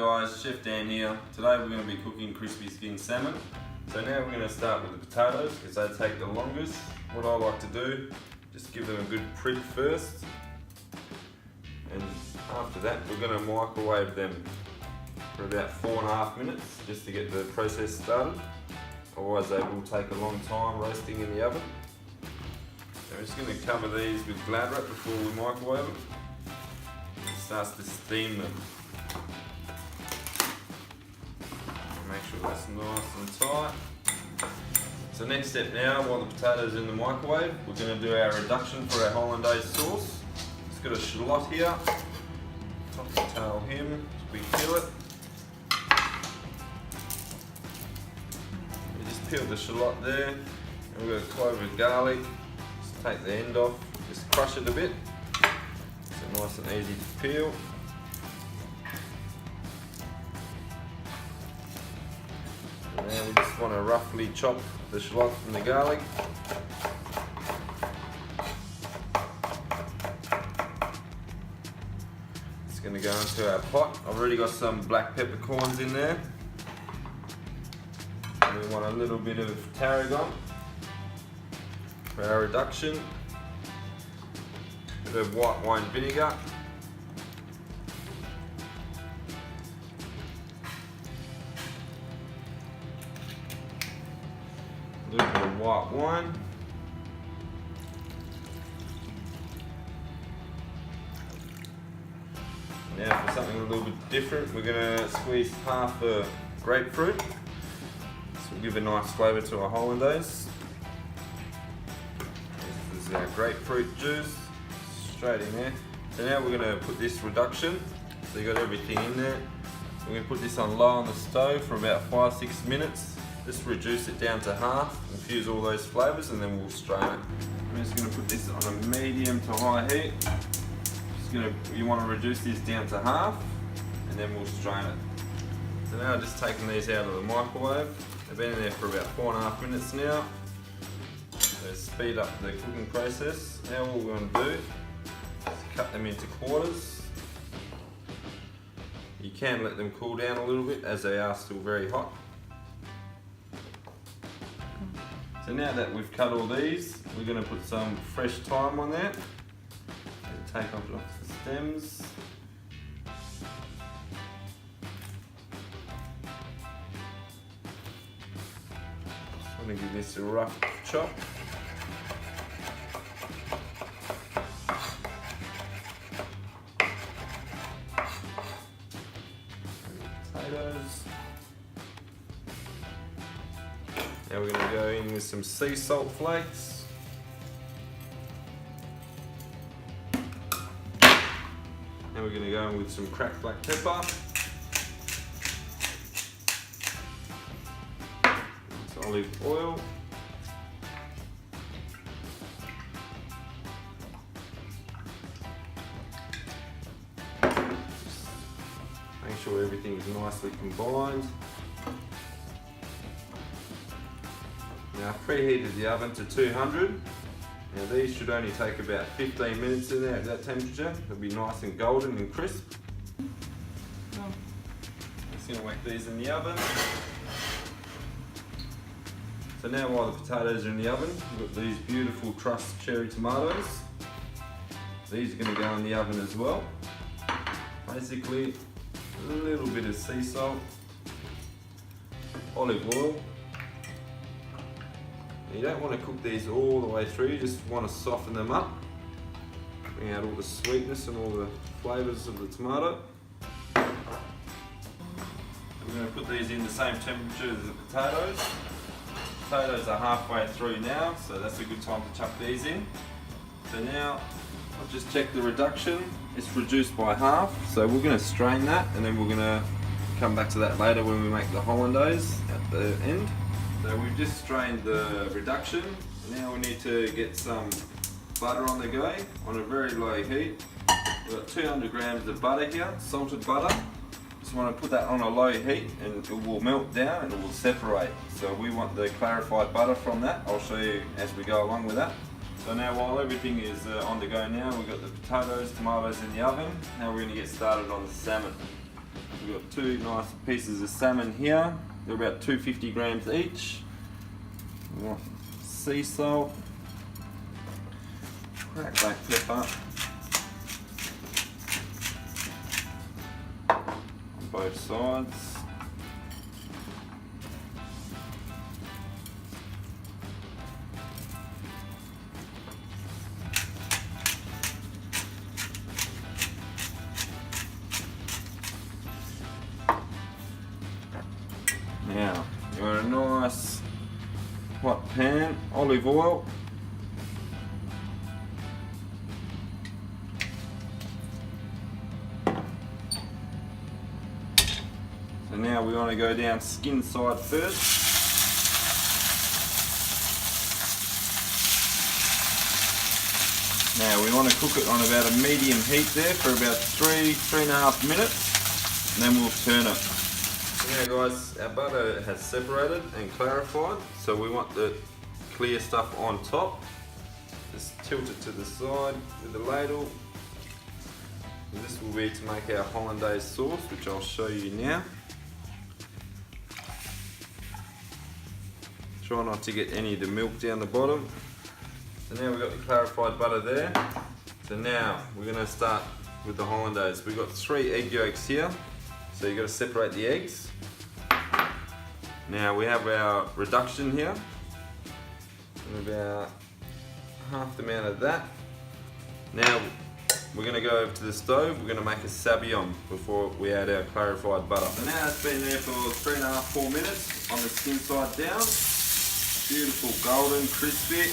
guys, Chef Dan here. Today we're going to be cooking crispy skin salmon. So now we're going to start with the potatoes because they take the longest. What I like to do, just give them a good prick first. And after that we're going to microwave them for about 4.5 minutes just to get the process started. Otherwise they will take a long time roasting in the oven. So we're just going to cover these with Glad wrap before we microwave them. It starts to steam them. Make sure that's nice and tight. So next step now, while the potatoes are in the microwave, we're going to do our reduction for our hollandaise sauce. It's got a shallot here, top and tail hem, we peel it. We just peel the shallot there, and we've got a clove of garlic. Just take the end off, just crush it a bit. So nice and easy to peel. And we just want to roughly chop the shallot from the garlic. It's going to go into our pot. I've already got some black peppercorns in there. And we want a little bit of tarragon for our reduction. A bit of white wine vinegar. A little bit of white wine. Now for something a little bit different, we're going to squeeze half a grapefruit. This will give a nice flavour to our hollandaise. This is our grapefruit juice, straight in there. So now we're going to put this reduction, so you got everything in there. We're going to put this on low on the stove for about 5-6 minutes. Just reduce it down to half, infuse all those flavours, and then we'll strain it. I'm just going to put this on a medium to high heat. You want to reduce this down to half, and then we'll strain it. So now I've just taken these out of the microwave. They've been in there for about 4.5 minutes now. So speed up the cooking process. Now what we're going to do is cut them into quarters. You can let them cool down a little bit as they are still very hot. So now that we've cut all these, we're going to put some fresh thyme on there. Take off the stems. Just want to give this a rough chop. Potatoes. Now we're going to go in with some sea salt flakes. Now we're going to go in with some cracked black pepper. Some olive oil. Make sure everything is nicely combined. Now I've preheated the oven to 200. Now these should only take about 15 minutes in there at that temperature. They'll be nice and golden and crisp. Just going to whack these in the oven. So now while the potatoes are in the oven, we've got these beautiful trussed cherry tomatoes. These are going to go in the oven as well. Basically a little bit of sea salt, olive oil. You don't want to cook these all the way through, you just want to soften them up. Bring out all the sweetness and all the flavours of the tomato. We're going to put these in the same temperature as the potatoes. The potatoes are halfway through now, so that's a good time to chuck these in. So now, I've just checked the reduction. It's reduced by half, so we're going to strain that and then we're going to come back to that later when we make the hollandaise at the end. So we've just strained the reduction. Now we need to get some butter on the go on a very low heat. We've got 200 grams of butter here, salted butter. Just want to put that on a low heat and it will melt down and it will separate. So we want the clarified butter from that. I'll show you as we go along with that. So now while everything is on the go now, we've got the potatoes, tomatoes in the oven. Now we're going to get started on the salmon. We've got two nice pieces of salmon here. They're about 250 grams each. We want sea salt, cracked black pepper on both sides. Now, you want a nice hot pan, olive oil. So now we want to go down skin side first. Now we want to cook it on about a medium heat there for about 3.5 minutes, and then we'll turn it. Now guys, our butter has separated and clarified, so we want the clear stuff on top. Just tilt it to the side with the ladle. And this will be to make our hollandaise sauce, which I'll show you now. Try not to get any of the milk down the bottom. So now we've got the clarified butter there. So now we're going to start with the hollandaise. We've got 3 egg yolks here, so you've got to separate the eggs. Now we have our reduction here, and about half the amount of that. Now we're going to go over to the stove. We're going to make a sabayon before we add our clarified butter. So now it's been there for 3.5–4 minutes on the skin side down. Beautiful golden, crispy.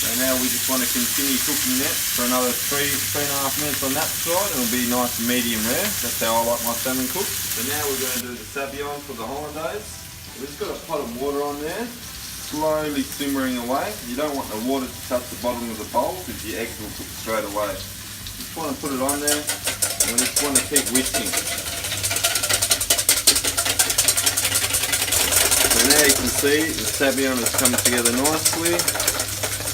So now we just want to continue cooking that for another 3.5 minutes on that side. It'll be nice and medium rare. That's how I like my salmon cooked. So now we're going to do the sabayon for the hollandaise. We've just got a pot of water on there, slowly simmering away. You don't want the water to touch the bottom of the bowl because your eggs will cook straight away. Just want to put it on there, and we just want to keep whisking. So now you can see the sabayon has come together nicely.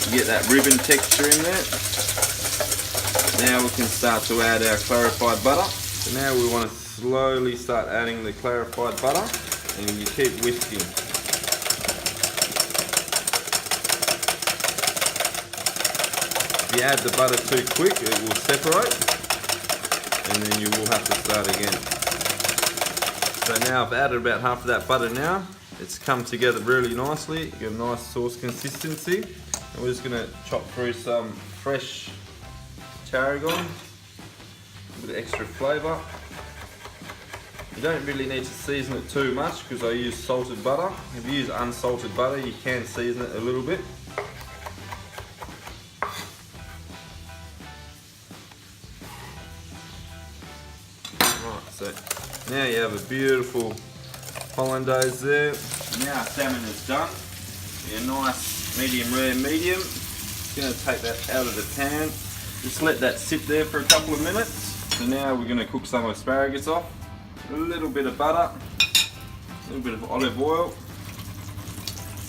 You get that ribbon texture in there. Now we can start to add our clarified butter. So now we want to slowly start adding the clarified butter, and you keep whisking. If you add the butter too quick, it will separate, and then you will have to start again. So now I've added about half of that butter now. It's come together really nicely. You get a nice sauce consistency. And we're just going to chop through some fresh tarragon, a bit of extra flavour. You don't really need to season it too much because I use salted butter. If you use unsalted butter, you can season it a little bit. Right, so now you have a beautiful hollandaise there. Now our salmon is done. A nice medium rare medium. Just going to take that out of the pan. Just let that sit there for a couple of minutes. So now we're going to cook some asparagus off. A little bit of butter, a little bit of olive oil.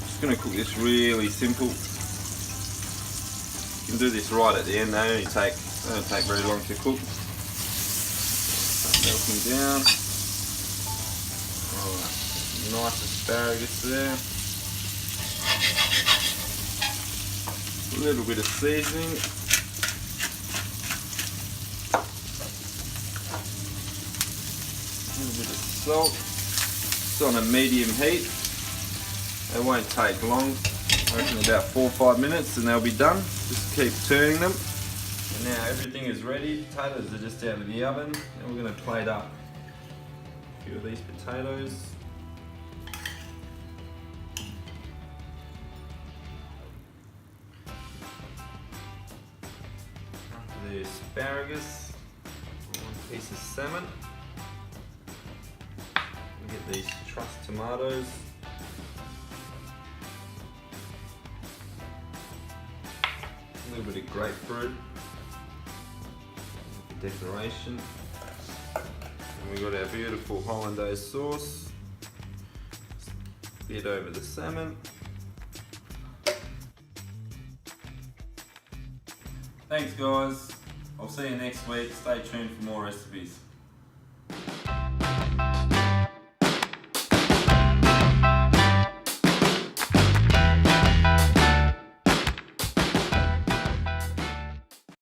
Just going to cook this really simple. You can do this right at the end. They don't take very long to cook. Start melting down. Alright, nice asparagus there. A little bit of seasoning. A little bit of salt. It's on a medium heat. It won't take long. I reckon about 4 or 5 minutes and they'll be done. Just keep turning them. And now everything is ready. Potatoes are just out of the oven. And we're going to plate up a few of these potatoes. The asparagus, 1 piece of salmon. We get these truss tomatoes. A little bit of grapefruit for decoration. And we got our beautiful hollandaise sauce. Bit over the salmon. Thanks guys. I'll see you next week. Stay tuned for more recipes.